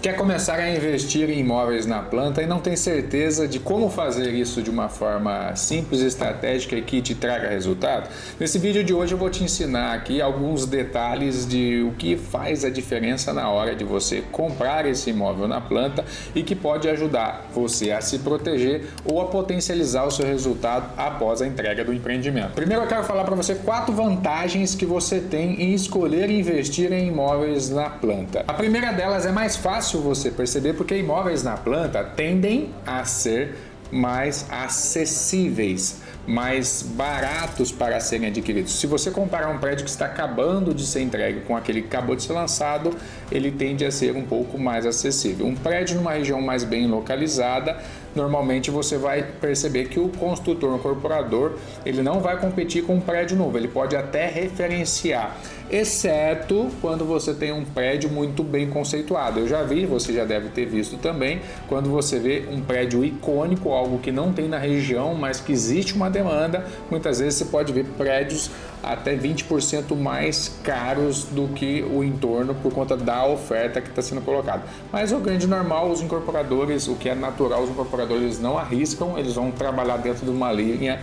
Quer começar a investir em imóveis na planta e não tem certeza de como fazer isso de uma forma simples e estratégica e que te traga resultado? Nesse vídeo de hoje eu vou te ensinar aqui alguns detalhes de o que faz a diferença na hora de você comprar esse imóvel na planta e que pode ajudar você a se proteger ou a potencializar o seu resultado após a entrega do empreendimento. Primeiro eu quero falar para você 4 vantagens que você tem em escolher investir em imóveis na planta. A primeira delas é mais fácil você perceber porque imóveis na planta tendem a ser mais acessíveis, mais baratos para serem adquiridos. Se você comparar um prédio que está acabando de ser entregue com aquele que acabou de ser lançado, ele tende a ser um pouco mais acessível. Um prédio numa região mais bem localizada, normalmente você vai perceber que o construtor, o incorporador, ele não vai competir com um prédio novo, ele pode até referenciar, exceto quando você tem um prédio muito bem conceituado. Eu já vi, você já deve ter visto também, quando você vê um prédio icônico, algo que não tem na região, mas que existe uma demanda, muitas vezes você pode ver prédios até 20% mais caros do que o entorno por conta da oferta que está sendo colocada. Mas o grande normal, os incorporadores, o que é natural, os incorporadores não arriscam, eles vão trabalhar dentro de uma linha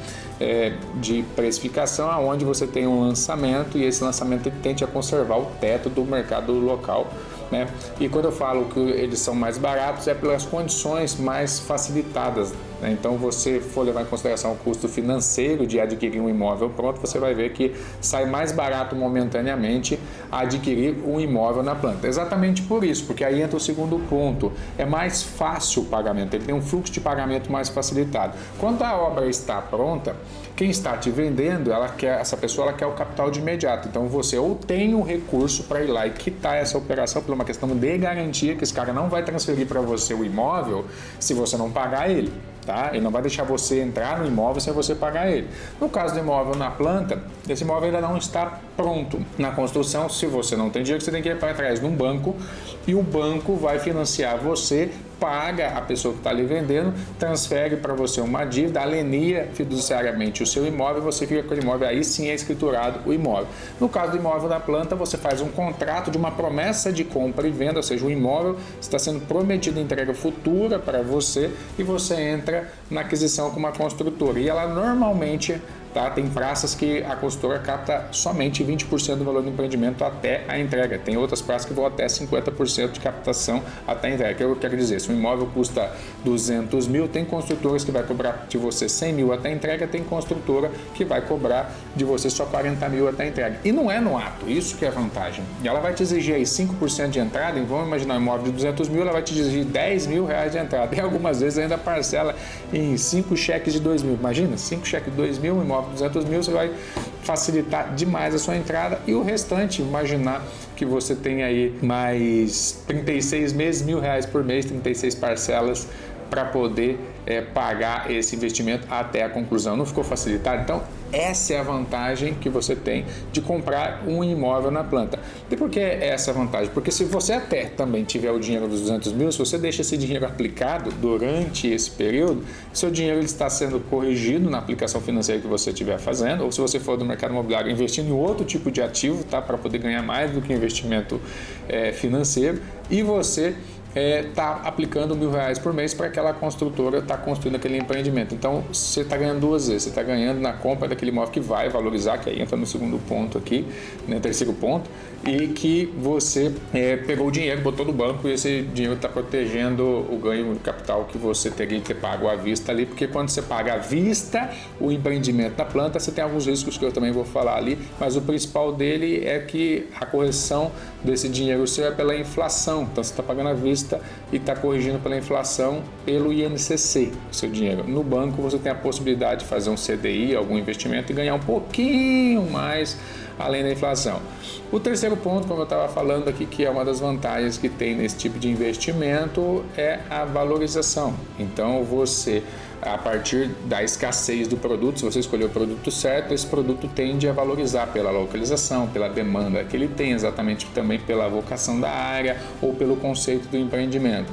de precificação, onde você tem um lançamento e esse lançamento tende a conservar o teto do mercado local. Né? E quando eu falo que eles são mais baratos é pelas condições mais facilitadas, né? Então você for levar em consideração o custo financeiro de adquirir um imóvel pronto, você vai ver que sai mais barato momentaneamente adquirir um imóvel na planta. Exatamente por isso, porque aí entra o segundo ponto, é mais fácil o pagamento, ele tem um fluxo de pagamento mais facilitado. Quando a obra está pronta, quem está te vendendo, essa pessoa quer o capital de imediato. Então você ou tem o recurso para ir lá e quitar essa operação por uma questão de garantia, que esse cara não vai transferir para você o imóvel se você não pagar ele. Tá? Ele não vai deixar você entrar no imóvel sem você pagar ele. No caso do imóvel na planta, esse imóvel ainda não está pronto. Na construção, se você não tem dinheiro, você tem que ir para trás de um banco e o banco vai financiar você, paga a pessoa que está ali vendendo, transfere para você uma dívida, alenia fiduciariamente o seu imóvel e você fica com o imóvel, aí sim é escriturado o imóvel. No caso do imóvel na planta, você faz um contrato de uma promessa de compra e venda, ou seja, o imóvel está sendo prometido entrega futura para você e você entra na aquisição com uma construtora. E ela normalmente, tem praças que a construtora capta somente 20% do valor do empreendimento até a entrega. Tem outras praças que vão até 50% de captação até a entrega. O que eu quero dizer? Se um imóvel custa 200 mil, tem construtoras que vai cobrar de você 100 mil até a entrega, tem construtora que vai cobrar de você só 40 mil até a entrega. E não é no ato, isso que é a vantagem. E ela vai te exigir aí 5% de entrada, e vamos imaginar um imóvel de 200 mil, ela vai te exigir 10 mil reais de entrada. E algumas vezes ainda parcela em 5 cheques de 2 mil. Imagina, 5 cheques de 2 mil, um imóvel 200 mil, você vai facilitar demais a sua entrada e o restante, imaginar que você tem aí mais 36 meses, R$1.000 por mês, 36 parcelas para poder pagar esse investimento até a conclusão. Não ficou facilitado? Então, essa é a vantagem que você tem de comprar um imóvel na planta. E por que essa vantagem? Porque se você até também tiver o dinheiro dos 200 mil, se você deixa esse dinheiro aplicado durante esse período, seu dinheiro ele está sendo corrigido na aplicação financeira que você estiver fazendo, ou se você for do mercado imobiliário investindo em outro tipo de ativo, para poder ganhar mais do que investimento financeiro, e você está aplicando R$1.000 por mês para aquela construtora estar construindo aquele empreendimento. Então você está ganhando duas vezes, você está ganhando na compra daquele imóvel que vai valorizar, que aí entra no segundo ponto aqui, no terceiro ponto, e que você pegou o dinheiro, botou no banco e esse dinheiro está protegendo o ganho de capital que você teria que ter pago à vista ali, porque quando você paga à vista o empreendimento na planta, você tem alguns riscos que eu também vou falar ali, mas o principal dele é que a correção desse dinheiro seu é pela inflação. Então você está pagando à vista e está corrigindo pela inflação pelo INCC o seu dinheiro. No banco você tem a possibilidade de fazer um CDI, algum investimento, e ganhar um pouquinho mais além da inflação. O terceiro ponto, como eu estava falando aqui, que é uma das vantagens que tem nesse tipo de investimento, é a valorização. Então você a partir da escassez do produto, se você escolher o produto certo, esse produto tende a valorizar pela localização, pela demanda que ele tem, exatamente também pela vocação da área ou pelo conceito do empreendimento.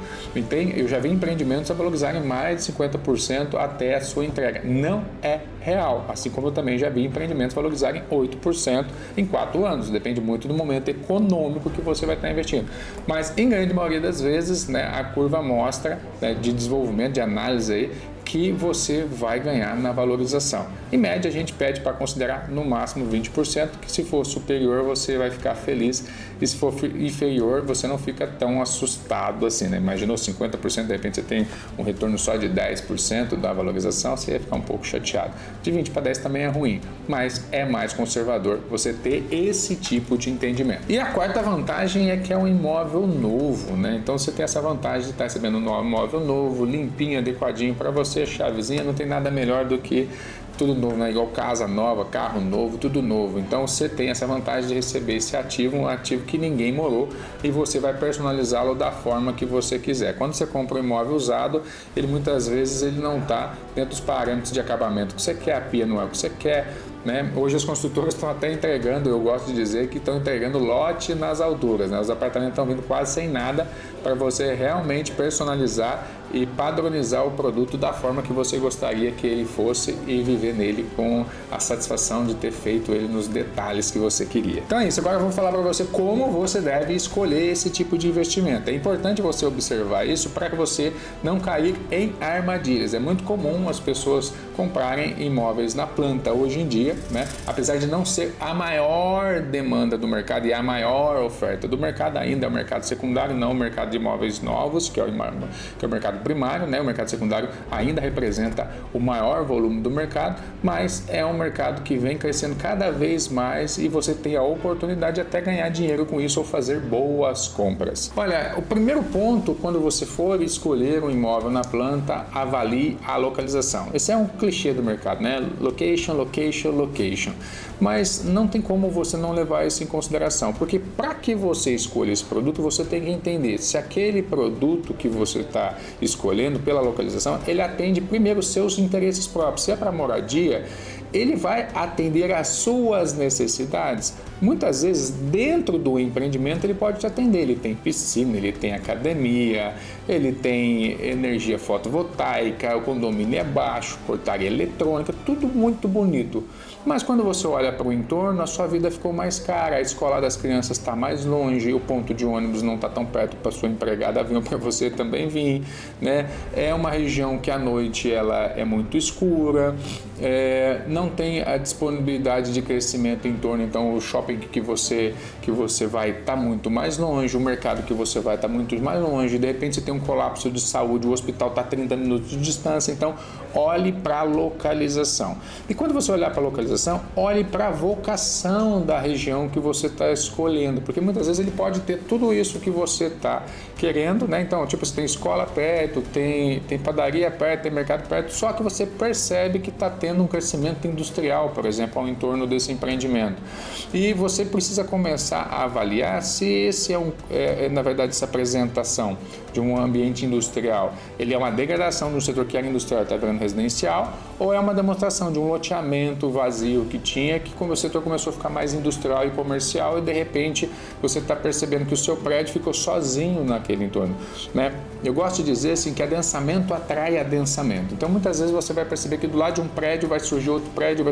Eu já vi empreendimentos a valorizarem mais de 50% até a sua entrega. Não é real, assim como eu também já vi empreendimentos valorizarem 8% em 4 anos. Depende muito do momento econômico que você vai estar investindo. Mas, em grande maioria das vezes, né, a curva mostra, né, de desenvolvimento, de análise aí, que você vai ganhar na valorização. Em média, a gente pede para considerar no máximo 20%, que se for superior você vai ficar feliz, e se for inferior você não fica tão assustado assim, né? Imaginou 50%, de repente você tem um retorno só de 10% da valorização, você ia ficar um pouco chateado. De 20 para 10 também é ruim, mas é mais conservador você ter esse tipo de entendimento. E a quarta vantagem é que é um imóvel novo, né? Então você tem essa vantagem de estar recebendo um imóvel novo, limpinho, adequadinho para você, chavezinha, não tem nada melhor do que tudo novo, né? Igual casa nova, carro novo, tudo novo. Então você tem essa vantagem de receber esse ativo, um ativo que ninguém morou, e você vai personalizá-lo da forma que você quiser. Quando você compra um imóvel usado, ele muitas vezes ele não está dentro dos parâmetros de acabamento que você quer, a pia não é o que você quer, né? Hoje as construtoras estão até entregando, eu gosto de dizer que estão entregando lote nas alturas, né? Os apartamentos estão vindo quase sem nada para você realmente personalizar e padronizar o produto da forma que você gostaria que ele fosse e viver nele com a satisfação de ter feito ele nos detalhes que você queria. Então é isso, agora eu vou falar para você como você deve escolher esse tipo de investimento. É importante você observar isso para que você não cair em armadilhas. É muito comum as pessoas comprarem imóveis na planta hoje em dia, né? Apesar de não ser a maior demanda do mercado e a maior oferta do mercado, ainda é o mercado secundário, não o mercado de imóveis novos, que é o mercado primário, né? O mercado secundário ainda representa o maior volume do mercado, mas é um mercado que vem crescendo cada vez mais e você tem a oportunidade de até ganhar dinheiro com isso ou fazer boas compras. Olha, o primeiro ponto, quando você for escolher um imóvel na planta, avalie a localização. Esse é um clichê do mercado, né? Location, location, location. Mas não tem como você não levar isso em consideração, porque para que você escolha esse produto, você tem que entender se aquele produto que você está escolhendo pela localização, ele atende primeiro os seus interesses próprios. Se é para moradia, ele vai atender às suas necessidades. Muitas vezes, dentro do empreendimento, ele pode te atender. Ele tem piscina, ele tem academia, ele tem energia fotovoltaica, o condomínio é baixo, portaria eletrônica, tudo muito bonito. Mas quando você olha para o entorno, a sua vida ficou mais cara, a escola das crianças está mais longe, o ponto de ônibus não está tão perto para sua empregada vir, para você também vir, né? É uma região que à noite ela é muito escura, não tem a disponibilidade de crescimento em torno, então o shopping que você vai está muito mais longe, o mercado que você vai está muito mais longe, de repente você tem um colapso de saúde, o hospital está a 30 minutos de distância, então olhe para a localização. E quando você olhar para a localização, olhe para a vocação da região que você está escolhendo, porque muitas vezes ele pode ter tudo isso que você está querendo, né? Então, tipo, você tem escola perto, tem padaria perto, tem mercado perto, só que você percebe que está tendo um crescimento industrial, por exemplo, ao entorno desse empreendimento. E você precisa começar a avaliar se esse na verdade, essa apresentação de um ambiente industrial, ele é uma degradação de um setor que era industrial e está virando residencial, ou é uma demonstração de um loteamento vazio que tinha, que como o setor começou a ficar mais industrial e comercial e de repente você está percebendo que o seu prédio ficou sozinho naquele entorno, né? Eu gosto de dizer assim que adensamento atrai adensamento. Então muitas vezes você vai perceber que do lado de um prédio vai surgir outro prédio,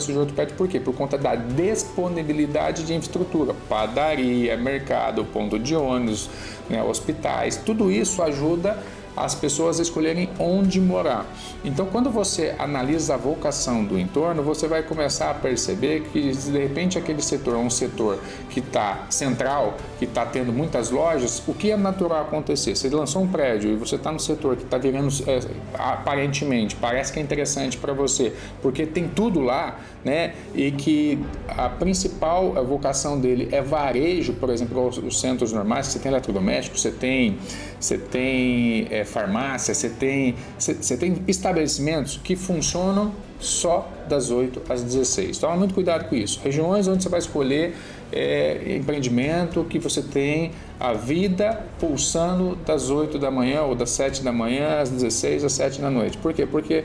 por quê? Por conta da disponibilidade de infraestrutura, padaria, mercado, ponto de ônibus, né, hospitais, tudo isso ajuda as pessoas a escolherem onde morar. Então, quando você analisa a vocação do entorno, você vai começar a perceber que, de repente, aquele setor é um setor que está central, que está tendo muitas lojas, o que é natural acontecer? Você lançou um prédio e você está no setor que está virando, aparentemente, parece que é interessante para você, porque tem tudo lá, né? E que a principal vocação dele é varejo, por exemplo, os centros normais, você tem eletrodomésticos, você tem farmácia, você tem estabelecimentos que funcionam só das 8 às 16. Toma muito cuidado com isso. Regiões onde você vai escolher empreendimento que você tem a vida pulsando das 8 da manhã ou das 7 da manhã às 16 às 7 da noite. Por quê? Porque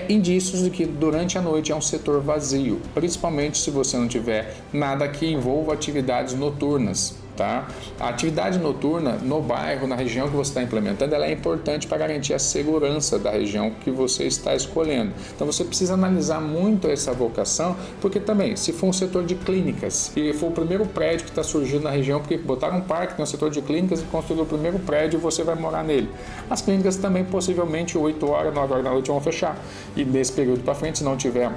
indícios de que durante a noite é um setor vazio, principalmente se você não tiver nada que envolva atividades noturnas. Tá? A atividade noturna no bairro, na região que você está implementando, ela é importante para garantir a segurança da região que você está escolhendo. Então você precisa analisar muito essa vocação, porque também, se for um setor de clínicas e for o primeiro prédio que está surgindo na região, porque botaram um parque no setor de clínicas e construíram o primeiro prédio e você vai morar nele. As clínicas também possivelmente 8 horas, 9 horas da noite vão fechar. E nesse período para frente, se não tiver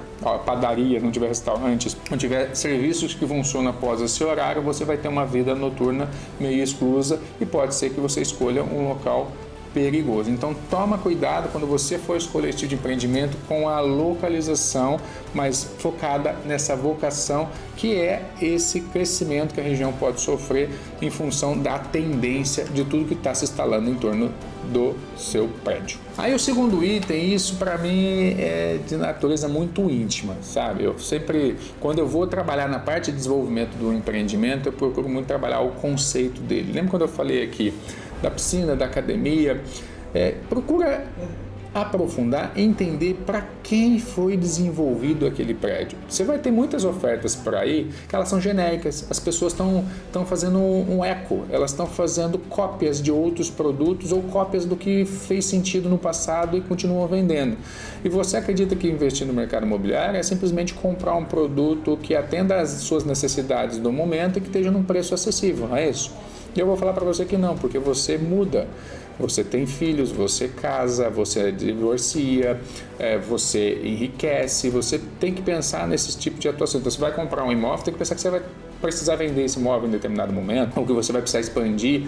padaria, não tiver restaurantes, não tiver serviços que funcionam após esse horário, você vai ter uma vida noturna meio exclusa e pode ser que você escolha um local perigoso. Então toma cuidado quando você for escolher esse tipo de empreendimento com a localização, mas focada nessa vocação que é esse crescimento que a região pode sofrer em função da tendência de tudo que está se instalando em torno do seu prédio. Aí o segundo item, isso para mim é de natureza muito íntima, sabe? Eu sempre, quando eu vou trabalhar na parte de desenvolvimento do empreendimento, eu procuro muito trabalhar o conceito dele. Lembra quando eu falei aqui da piscina, da academia? Procura aprofundar, entender para quem foi desenvolvido aquele prédio. Você vai ter muitas ofertas por aí que elas são genéricas, as pessoas estão fazendo um eco, elas estão fazendo cópias de outros produtos ou cópias do que fez sentido no passado e continuam vendendo. E você acredita que investir no mercado imobiliário é simplesmente comprar um produto que atenda às suas necessidades do momento e que esteja num preço acessível, não é isso? E eu vou falar para você que não, porque você muda. Você tem filhos, você casa, você divorcia, você enriquece, você tem que pensar nesses tipos de atuação. Então, você vai comprar um imóvel, tem que pensar que você vai precisar vender esse imóvel em determinado momento, ou que você vai precisar expandir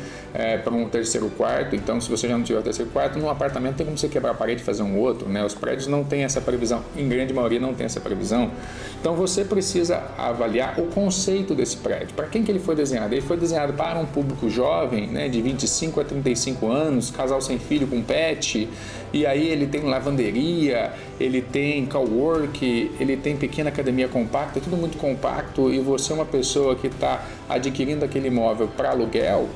para um terceiro quarto. Então, se você já não tiver o terceiro quarto, num apartamento tem como você quebrar a parede e fazer um outro, né? Os prédios não têm essa previsão, em grande maioria não tem essa previsão. Então, você precisa avaliar o conceito desse prédio. Para quem que ele foi desenhado? Ele foi desenhado para um público jovem, né, de 25 a 35 anos, casal sem filho com pet, e aí ele tem lavanderia, ele tem cowork, ele tem pequena academia compacta, tudo muito compacto, e você é uma pessoa que está adquirindo aquele imóvel para aluguel.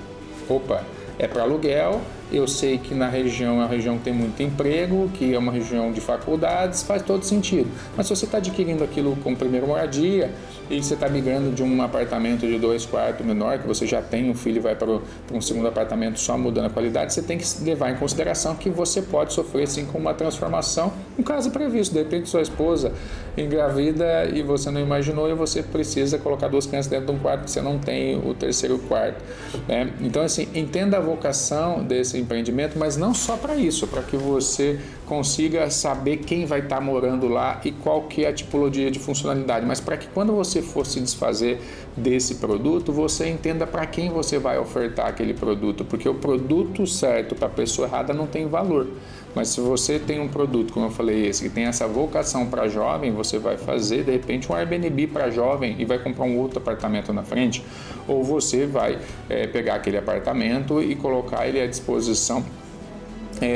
É para aluguel. Eu sei que na região é uma região que tem muito emprego, que é uma região de faculdades, faz todo sentido. Mas se você está adquirindo aquilo como primeira moradia e você está migrando de um apartamento de 2 quartos menor, que você já tem um filho e vai para um segundo apartamento só mudando a qualidade, você tem que levar em consideração que você pode sofrer sim com uma transformação, um caso imprevisto. De repente sua esposa engravida e você não imaginou e você precisa colocar 2 crianças dentro de um quarto que você não tem o terceiro quarto, né? Então assim, entenda a vocação desse empreendimento, mas não só para isso, para que você consiga saber quem vai estar morando lá e qual que é a tipologia de funcionalidade, mas para que quando você for se desfazer desse produto, você entenda para quem você vai ofertar aquele produto, porque o produto certo para a pessoa errada não tem valor. Mas se você tem um produto, como eu falei, esse que tem essa vocação para jovem, você vai fazer de repente um Airbnb para jovem e vai comprar um outro apartamento na frente, ou você vai pegar aquele apartamento e colocar ele à disposição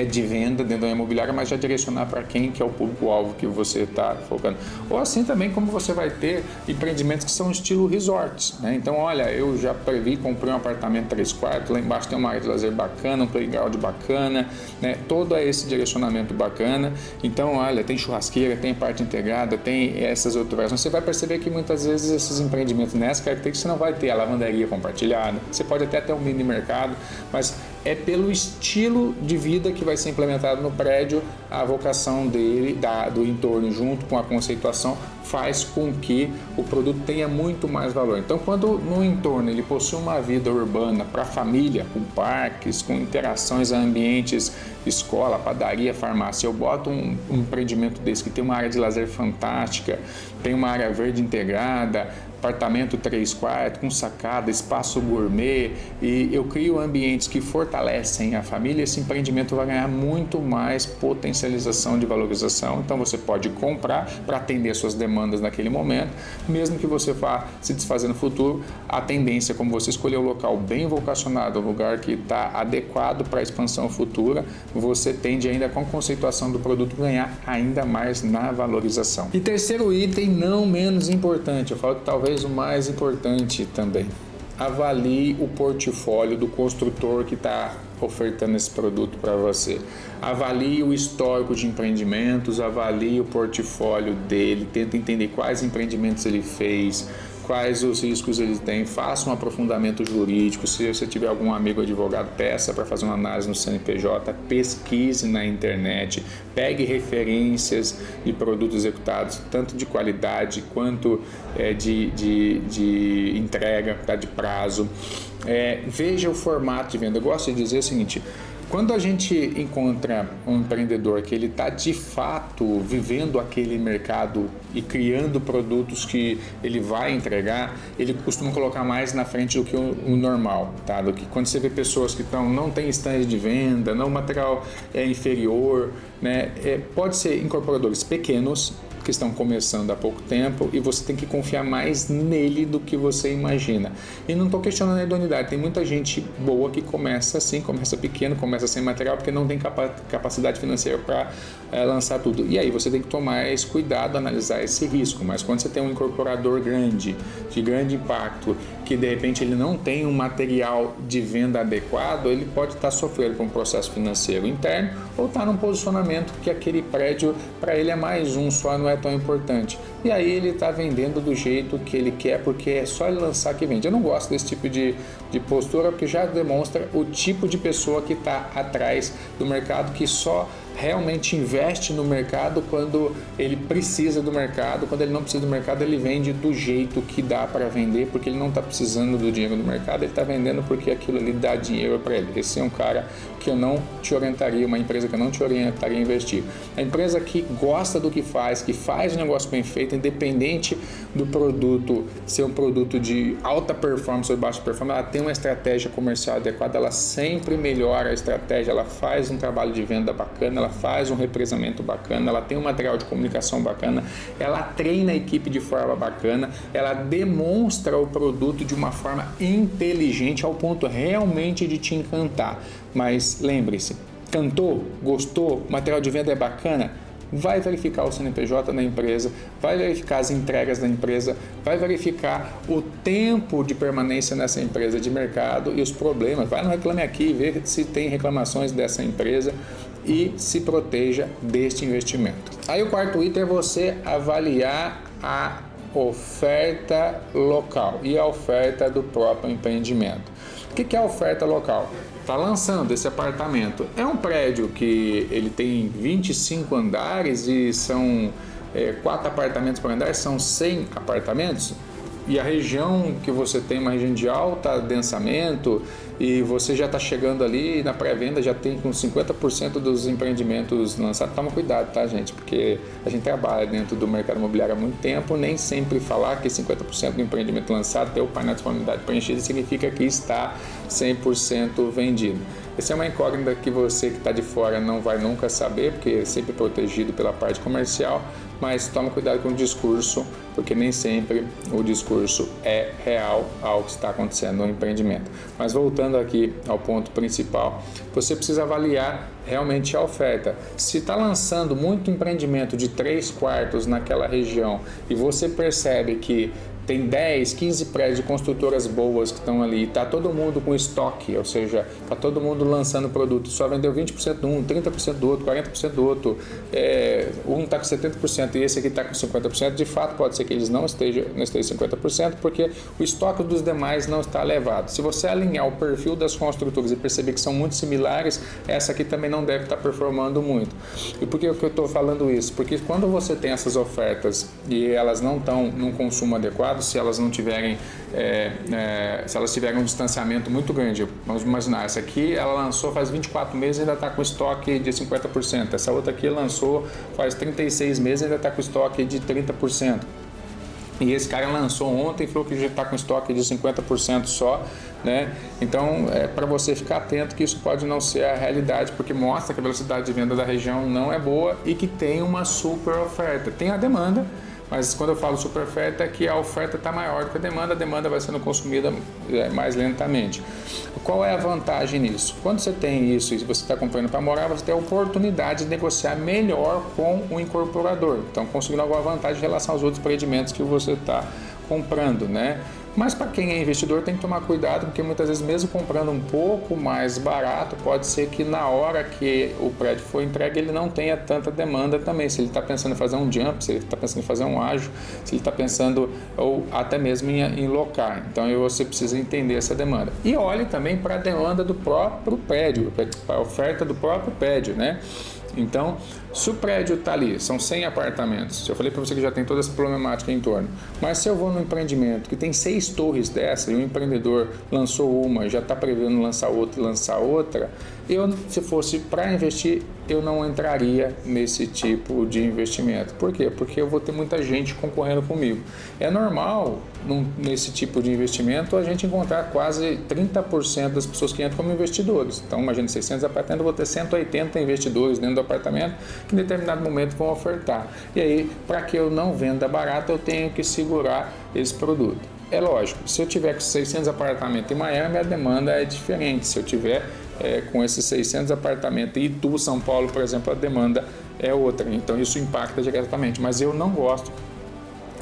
de venda dentro da imobiliária, mas já direcionar para quem que é o público-alvo que você está focando. Ou assim também como você vai ter empreendimentos que são estilo resorts, né? Então, olha, eu já comprei um apartamento 3 quartos, lá embaixo tem uma área de lazer bacana, um playground bacana, né? Todo esse direcionamento bacana. Então, olha, tem churrasqueira, tem parte integrada, tem essas outras versões. Você vai perceber que muitas vezes esses empreendimentos nessa característica você não vai ter a lavanderia compartilhada, você pode até ter um mini mercado, mas é pelo estilo de vida que vai ser implementado no prédio, a vocação dele, do entorno, junto com a conceituação, faz com que o produto tenha muito mais valor. Então, quando no entorno ele possui uma vida urbana para a família, com parques, com interações a ambientes, escola, padaria, farmácia, eu boto um empreendimento desse que tem uma área de lazer fantástica, tem uma área verde integrada, apartamento 3 quartos, com sacada, espaço gourmet, e eu crio ambientes que fortalecem a família, esse empreendimento vai ganhar muito mais potencialização de valorização. Então você pode comprar para atender suas demandas naquele momento, mesmo que você vá se desfazer no futuro, a tendência, como você escolher o local bem vocacionado, um lugar que está adequado para a expansão futura, você tende ainda com a conceituação do produto ganhar ainda mais na valorização. E terceiro item, não menos importante, eu falo que talvez o mais importante também, avalie o portfólio do construtor que está ofertando esse produto para você. Avalie o histórico de empreendimentos, avalie o portfólio dele, tenta entender quais empreendimentos ele fez, quais os riscos ele tem, faça um aprofundamento jurídico. Se você tiver algum amigo advogado, peça para fazer uma análise no CNPJ, pesquise na internet, pegue referências de produtos executados, tanto de qualidade quanto de entrega, de prazo. Veja o formato de venda. Eu gosto de dizer o seguinte: quando a gente encontra um empreendedor que ele está de fato vivendo aquele mercado e criando produtos que ele vai entregar, ele costuma colocar mais na frente do que o normal, tá? Do que quando você vê pessoas que não tem stand de venda, o material é inferior, né? Pode ser incorporadores pequenos que estão começando há pouco tempo e você tem que confiar mais nele do que você imagina. E não estou questionando a idoneidade, tem muita gente boa que começa assim, começa pequeno, começa sem material porque não tem capacidade financeira para lançar tudo. E aí você tem que tomar esse cuidado, analisar esse risco. Mas quando você tem um incorporador grande, de grande impacto, que de repente ele não tem um material de venda adequado, ele pode estar sofrendo com um processo financeiro interno ou estar num posicionamento que aquele prédio para ele é mais um só, não é tão importante. E aí ele está vendendo do jeito que ele quer, porque é só ele lançar que vende. Eu não gosto desse tipo de postura, porque já demonstra o tipo de pessoa que está atrás do mercado, que só realmente investe no mercado quando ele precisa do mercado. Quando ele não precisa do mercado, ele vende do jeito que dá para vender, porque ele não está precisando do dinheiro do mercado, ele está vendendo porque aquilo ali dá dinheiro para ele. Esse é um cara que eu não te orientaria, uma empresa que eu não te orientaria a investir. A empresa que gosta do que faz um negócio bem feito, independente do produto ser um produto de alta performance ou baixa performance, ela tem uma estratégia comercial adequada, ela sempre melhora a estratégia, ela faz um trabalho de venda bacana, ela faz um represamento bacana, ela tem um material de comunicação bacana, ela treina a equipe de forma bacana, ela demonstra o produto de uma forma inteligente ao ponto realmente de te encantar. Mas lembre-se, cantou, gostou, o material de venda é bacana, vai verificar o CNPJ da empresa, vai verificar as entregas da empresa, vai verificar o tempo de permanência nessa empresa de mercado e os problemas. Vai no Reclame Aqui, ver se tem reclamações dessa empresa e se proteja deste investimento. Aí o quarto item é você avaliar a oferta local e a oferta do próprio empreendimento. O que é a oferta local? Está lançando esse apartamento. É um prédio que ele tem 25 andares e são 4 apartamentos por andar, são 100 apartamentos. E a região que você tem uma região de alto densamento e você já está chegando ali na pré-venda, já tem com 50% dos empreendimentos lançados. Toma cuidado, tá, gente? Porque a gente trabalha dentro do mercado imobiliário há muito tempo, nem sempre falar que 50% do empreendimento lançado tem o painel de disponibilidade preenchido significa que está 100% vendido. Essa é uma incógnita que você que está de fora não vai nunca saber, porque é sempre protegido pela parte comercial, mas toma cuidado com o discurso, porque nem sempre o discurso é real ao que está acontecendo no empreendimento. Mas voltando aqui ao ponto principal, você precisa avaliar realmente a oferta. Se está lançando muito empreendimento de 3/4 naquela região e você percebe que tem 10, 15 prédios de construtoras boas que estão ali, está todo mundo com estoque, ou seja, está todo mundo lançando produto, só vendeu 20% de um, 30% do outro, 40% do outro, um está com 70% e esse aqui está com 50%, de fato pode ser que eles não estejam 50%, porque o estoque dos demais não está elevado. Se você alinhar o perfil das construtoras e perceber que são muito similares, essa aqui também não deve estar performando muito. E por que eu estou falando isso? Porque quando você tem essas ofertas e elas não estão num consumo adequado, se elas não tiverem, se elas tiverem um distanciamento muito grande, vamos imaginar, essa aqui ela lançou faz 24 meses e ainda está com estoque de 50%, essa outra aqui lançou faz 36 meses e ainda está com estoque de 30%. E esse cara lançou ontem e falou que já está com estoque de 50% só, né? Então, para você ficar atento que isso pode não ser a realidade, porque mostra que a velocidade de venda da região não é boa e que tem uma super oferta. Tem a demanda, mas quando eu falo super oferta é que a oferta está maior do que a demanda vai sendo consumida mais lentamente. Qual é a vantagem nisso? Quando você tem isso e você está comprando para morar, você tem a oportunidade de negociar melhor com o incorporador. Então, conseguindo alguma vantagem em relação aos outros empreendimentos que você está comprando, né? Mas para quem é investidor tem que tomar cuidado, porque muitas vezes mesmo comprando um pouco mais barato, pode ser que na hora que o prédio for entregue ele não tenha tanta demanda também. Se ele está pensando em fazer um jump, se ele está pensando em fazer um ágio, se ele está pensando ou até mesmo em locar. Então você precisa entender essa demanda. E olhe também para a demanda do próprio prédio, para a oferta do próprio prédio, né? Então, se o prédio está ali, são 100 apartamentos, eu falei para você que já tem toda essa problemática em torno, mas se eu vou num empreendimento que tem 6 torres dessa e o empreendedor lançou uma, já está prevendo lançar outra, eu, se fosse para investir, eu não entraria nesse tipo de investimento. Por quê? Porque eu vou ter muita gente concorrendo comigo. É normal, nesse tipo de investimento, a gente encontrar quase 30% das pessoas que entram como investidores. Então, imagina 600 apartamentos, eu vou ter 180 investidores dentro do apartamento que em determinado momento vão ofertar. E aí, para que eu não venda barato, eu tenho que segurar esse produto. É lógico, se eu tiver com 600 apartamentos em Miami, a demanda é diferente. Se eu tiver com esses 600 apartamentos em Itu, São Paulo, por exemplo, a demanda é outra. Então, isso impacta diretamente. Mas eu não gosto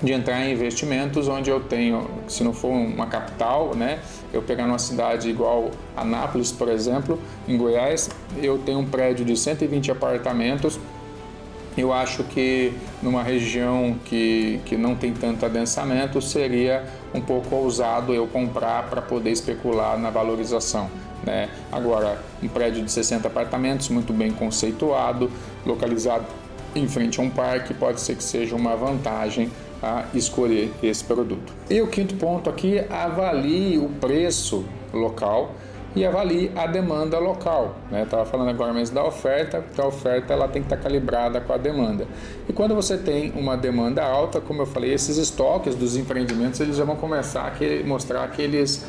de entrar em investimentos onde eu tenho, se não for uma capital, né, eu pegar numa cidade igual Anápolis, por exemplo, em Goiás, eu tenho um prédio de 120 apartamentos. Eu acho que numa região que não tem tanto adensamento, seria um pouco ousado eu comprar para poder especular na valorização, né? Agora, um prédio de 60 apartamentos, muito bem conceituado, localizado em frente a um parque, pode ser que seja uma vantagem a escolher esse produto. E o quinto ponto aqui, avalie o preço local e avalie a demanda local, né? Estava falando agora mesmo da oferta, porque a oferta ela tem que estar calibrada com a demanda. E quando você tem uma demanda alta, como eu falei, esses estoques dos empreendimentos eles já vão começar a mostrar que eles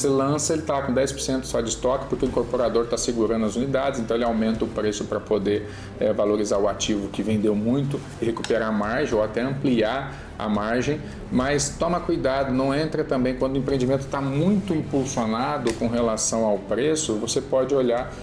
lançam, ele está com 10% só de estoque, porque o incorporador está segurando as unidades, então ele aumenta o preço para poder valorizar o ativo que vendeu muito e recuperar a margem ou até ampliar a margem, mas toma cuidado, não entra também quando o empreendimento está muito impulsionado com relação ao preço, você pode olhar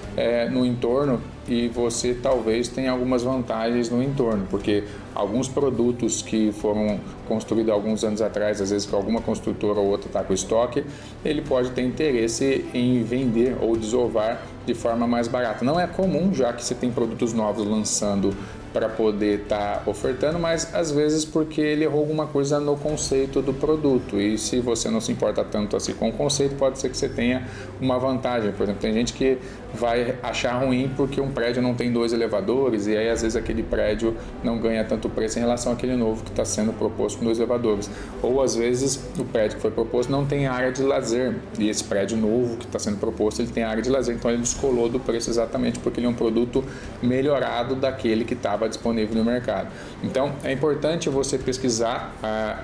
no entorno e você talvez tenha algumas vantagens no entorno, porque alguns produtos que foram construídos alguns anos atrás, às vezes que alguma construtora ou outra está com estoque, ele pode ter interesse em vender ou desovar de forma mais barata. Não é comum, já que você tem produtos novos lançando para poder estar ofertando, mas às vezes porque ele errou alguma coisa no conceito do produto, e se você não se importa tanto assim com o conceito, pode ser que você tenha uma vantagem. Por exemplo, tem gente que vai achar ruim porque um prédio não tem 2 elevadores, e aí às vezes aquele prédio não ganha tanto preço em relação àquele novo que está sendo proposto com 2 elevadores, ou às vezes o prédio que foi proposto não tem área de lazer, e esse prédio novo que está sendo proposto ele tem área de lazer, então ele descolou do preço exatamente porque ele é um produto melhorado daquele que estava disponível no mercado. Então é importante você pesquisar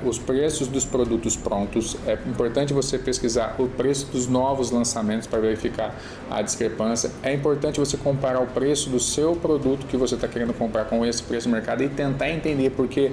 os preços dos produtos prontos, é importante você pesquisar o preço dos novos lançamentos para verificar a discrepância, é importante você comparar o preço do seu produto que você está querendo comprar com esse preço no mercado e tentar entender porque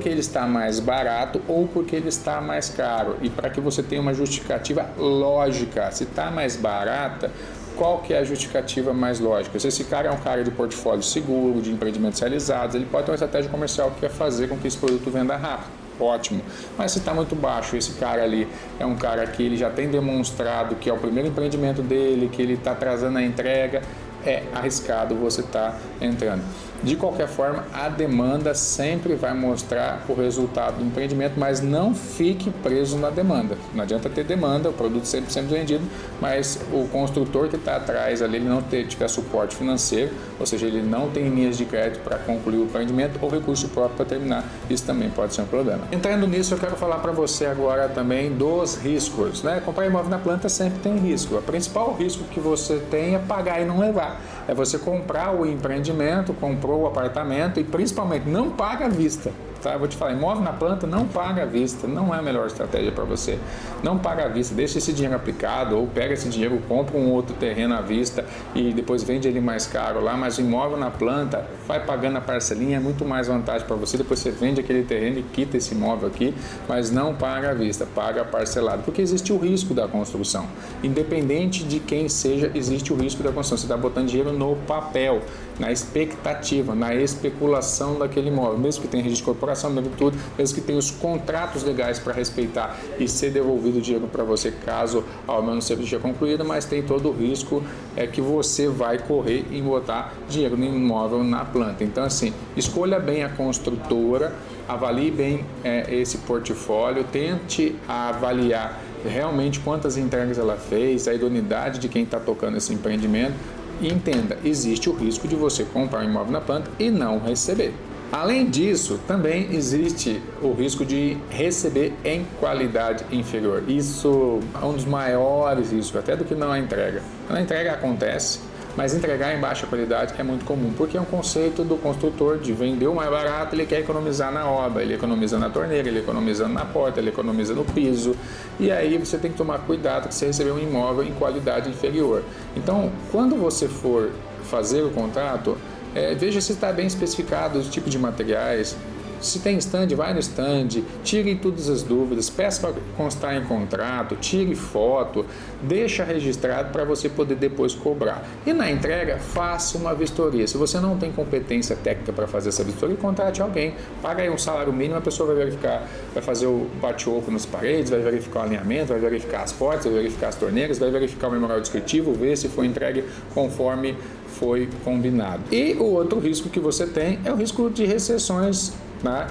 ele está mais barato ou porque ele está mais caro, e para que você tenha uma justificativa lógica. Se está mais barata, qual que é a justificativa mais lógica? Se esse cara é um cara de portfólio seguro, de empreendimentos realizados, ele pode ter uma estratégia comercial que quer fazer com que esse produto venda rápido. Ótimo. Mas se está muito baixo, esse cara ali é um cara que ele já tem demonstrado que é o primeiro empreendimento dele, que ele está atrasando a entrega, é arriscado você estar entrando. De qualquer forma, a demanda sempre vai mostrar o resultado do empreendimento, mas não fique preso na demanda. Não adianta ter demanda, o produto sempre sendo vendido, mas o construtor que está atrás ali, ele não tiver suporte financeiro, ou seja, ele não tem linhas de crédito para concluir o empreendimento ou recurso próprio para terminar, isso também pode ser um problema. Entrando nisso, eu quero falar para você agora também dos riscos, né? Comprar imóvel na planta sempre tem risco. O principal risco que você tem é pagar e não levar. É você comprar o empreendimento, comprou o apartamento e principalmente não paga à vista. Tá? Eu vou te falar, imóvel na planta não paga à vista, não é a melhor estratégia para você. Não paga à vista, deixa esse dinheiro aplicado ou pega esse dinheiro, compra um outro terreno à vista e depois vende ele mais caro lá, mas o imóvel na planta vai pagando a parcelinha, é muito mais vantagem para você, depois você vende aquele terreno e quita esse imóvel aqui, mas não paga à vista, paga parcelado, porque existe o risco da construção. Independente de quem seja, existe o risco da construção. Você está botando dinheiro no papel, na expectativa, na especulação daquele imóvel, mesmo que tenha registro corporativo, coração mesmo tudo, mesmo que tenha os contratos legais para respeitar e ser devolvido o dinheiro para você caso ao menos seja concluída, mas tem todo o risco que você vai correr em botar dinheiro no imóvel na planta. Então assim, escolha bem a construtora, avalie bem esse portfólio, tente avaliar realmente quantas entregas ela fez, a idoneidade de quem está tocando esse empreendimento e entenda, existe o risco de você comprar um imóvel na planta e não receber. Além disso, também existe o risco de receber em qualidade inferior. Isso é um dos maiores riscos, até do que não a entrega. A entrega acontece, mas entregar em baixa qualidade é muito comum, porque é um conceito do construtor de vender o mais barato, ele quer economizar na obra, ele economiza na torneira, ele economiza na porta, ele economiza no piso, e aí você tem que tomar cuidado que você receber um imóvel em qualidade inferior. Então, quando você for fazer o contrato, veja se está bem especificado o tipo de materiais. Se tem stand, vai no stand, tire todas as dúvidas, peça para constar em contrato, tire foto, deixa registrado para você poder depois cobrar. E na entrega, faça uma vistoria. Se você não tem competência técnica para fazer essa vistoria, contrate alguém, paga aí um salário mínimo, a pessoa vai verificar, vai fazer o bate-oco nas paredes, vai verificar o alinhamento, vai verificar as portas, vai verificar as torneiras, vai verificar o memorial descritivo, ver se foi entregue conforme foi combinado. E o outro risco que você tem é o risco de recessões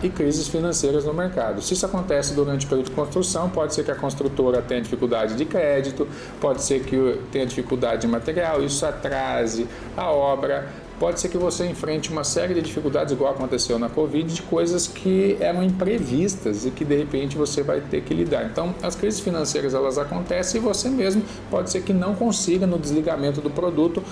e crises financeiras no mercado. Se isso acontece durante o período de construção, pode ser que a construtora tenha dificuldade de crédito, pode ser que tenha dificuldade de material, isso atrase a obra. Pode ser que você enfrente uma série de dificuldades, igual aconteceu na Covid, de coisas que eram imprevistas e que de repente você vai ter que lidar. Então, as crises financeiras elas acontecem e você mesmo pode ser que não consiga no desligamento do produto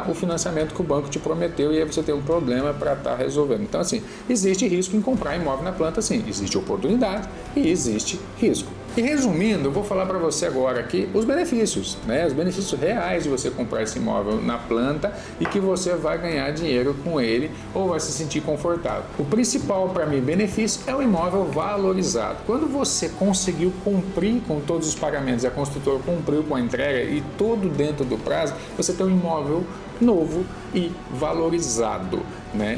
o financiamento que o banco te prometeu e aí você tem um problema para estar resolvendo. Então, assim, existe risco em comprar imóvel na planta, sim. Existe oportunidade e existe risco. E resumindo, eu vou falar para você agora aqui os benefícios, os benefícios reais de você comprar esse imóvel na planta e que você vai ganhar dinheiro com ele ou vai se sentir confortável. O principal para mim benefício é o imóvel valorizado. Quando você conseguiu cumprir com todos os pagamentos, a construtora cumpriu com a entrega e tudo dentro do prazo, você tem um imóvel novo e valorizado,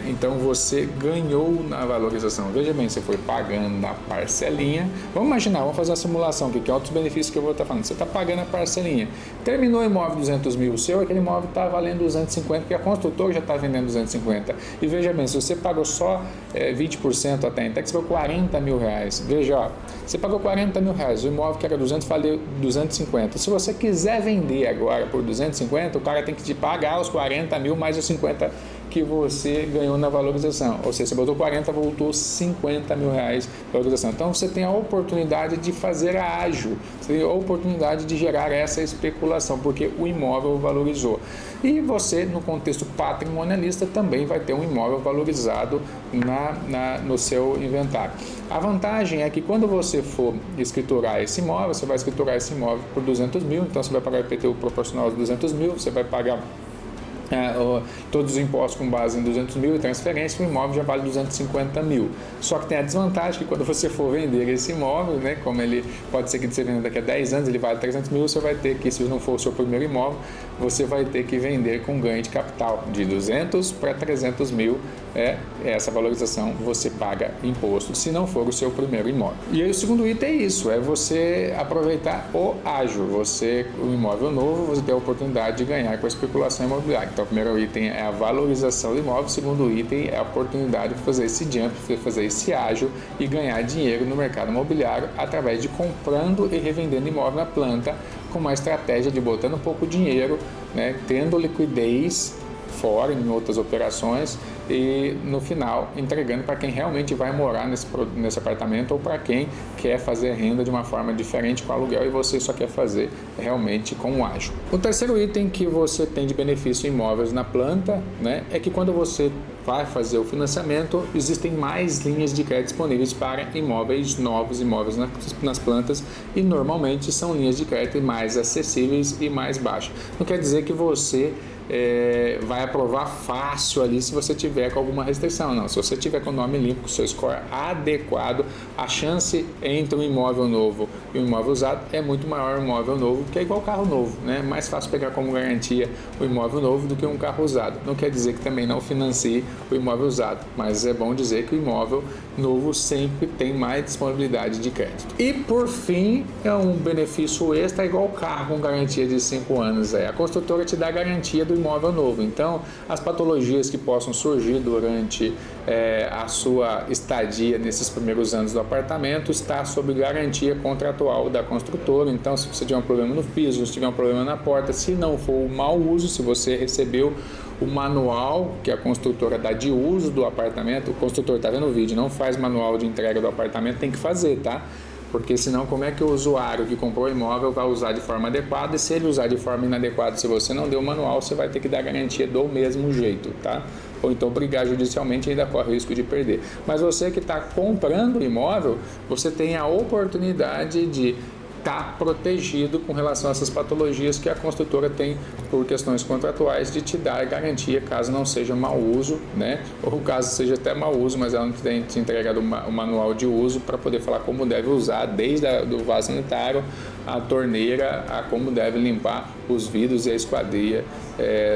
Então você ganhou na valorização. Veja bem, você foi pagando na parcelinha. Vamos imaginar, vamos fazer uma simulação aqui, que é outros benefícios que eu vou estar falando. Você está pagando a parcelinha. Terminou o imóvel 200 mil, o seu, aquele imóvel está valendo 250, porque a construtora já está vendendo 250. E veja bem, se você pagou só 20% até então, você pagou 40 mil reais. Veja, você pagou 40 mil reais, o imóvel que era 200 valeu 250. Se você quiser vender agora por 250, o cara tem que te pagar os 40 mil mais os 50 que você ganhou na valorização. Ou seja, você botou 40, voltou 50 mil reais de valorização. Então você tem a oportunidade de fazer ágil, você tem a oportunidade de gerar essa especulação, porque o imóvel valorizou. E você, no contexto patrimonialista, também vai ter um imóvel valorizado no seu inventário. A vantagem é que quando você for escriturar esse imóvel, você vai escriturar esse imóvel por 200 mil, então você vai pagar IPTU proporcional aos 200 mil, você vai pagar todos os impostos com base em 200 mil e transferência, o imóvel já vale 250 mil. Só que tem a desvantagem que quando você for vender esse imóvel, como ele pode ser que você venda daqui a 10 anos, ele vale 300 mil, você vai ter que, se não for o seu primeiro imóvel, você vai ter que vender com ganho de capital de 200 para 300 mil, essa valorização você paga imposto, se não for o seu primeiro imóvel. E aí o segundo item é isso, é você aproveitar o ágio, o imóvel novo, você tem a oportunidade de ganhar com a especulação imobiliária. Então o primeiro item é a valorização do imóvel, o segundo item é a oportunidade de fazer esse jump, fazer esse ágio e ganhar dinheiro no mercado imobiliário através de comprando e revendendo imóvel na planta com uma estratégia de botando um pouco de dinheiro, tendo liquidez fora em outras operações e no final entregando para quem realmente vai morar nesse apartamento ou para quem quer fazer renda de uma forma diferente com aluguel e você só quer fazer realmente com o ágio. O terceiro item que você tem de benefício em imóveis na planta, é que quando você vai fazer o financiamento, existem mais linhas de crédito disponíveis para imóveis novos, imóveis nas plantas e normalmente são linhas de crédito mais acessíveis e mais baixas. Não quer dizer que você vai aprovar fácil ali se você tiver com alguma restrição. Não, se você tiver com o nome limpo, com o seu score adequado, a chance entre um imóvel novo e um imóvel usado é muito maior. Um imóvel novo, que é igual carro novo, né? Mais fácil pegar como garantia o imóvel novo do que um carro usado. Não quer dizer que também não financie o imóvel usado, mas é bom dizer que o imóvel novo sempre tem mais disponibilidade de crédito. E por fim, é um benefício extra igual o carro com garantia de 5 anos. A construtora te dá a garantia do imóvel novo. Então, as patologias que possam surgir durante a sua estadia nesses primeiros anos do apartamento está sob garantia contratual da construtora. Então, se você tiver um problema no piso, se tiver um problema na porta, se não for o mau uso, se você recebeu o manual que a construtora dá de uso do apartamento, o construtor está vendo o vídeo, não faz manual de entrega do apartamento, tem que fazer, tá? Porque senão como é que o usuário que comprou o imóvel vai usar de forma adequada, e se ele usar de forma inadequada, se você não deu o manual, você vai ter que dar garantia do mesmo jeito, tá? Ou então brigar judicialmente e ainda corre o risco de perder. Mas você que está comprando o imóvel, você tem a oportunidade de estar protegido com relação a essas patologias que a construtora tem por questões contratuais de te dar garantia caso não seja mau uso, né? Ou caso seja até mau uso, mas ela não tem te entregado o manual de uso para poder falar como deve usar, desde do vaso sanitário, a torneira, a como deve limpar os vidros e a esquadria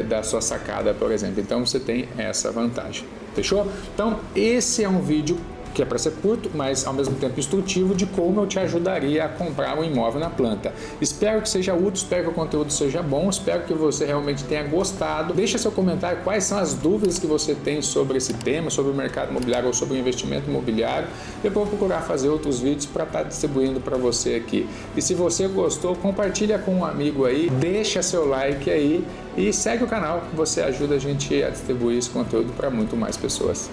da sua sacada, por exemplo. Então você tem essa vantagem. Fechou? Então esse é um vídeo que é para ser curto, mas ao mesmo tempo instrutivo de como eu te ajudaria a comprar um imóvel na planta. Espero que seja útil, espero que o conteúdo seja bom, espero que você realmente tenha gostado. Deixa seu comentário quais são as dúvidas que você tem sobre esse tema, sobre o mercado imobiliário ou sobre o investimento imobiliário. Eu vou procurar fazer outros vídeos para estar distribuindo para você aqui. E se você gostou, compartilha com um amigo aí, deixa seu like aí e segue o canal, que você ajuda a gente a distribuir esse conteúdo para muito mais pessoas.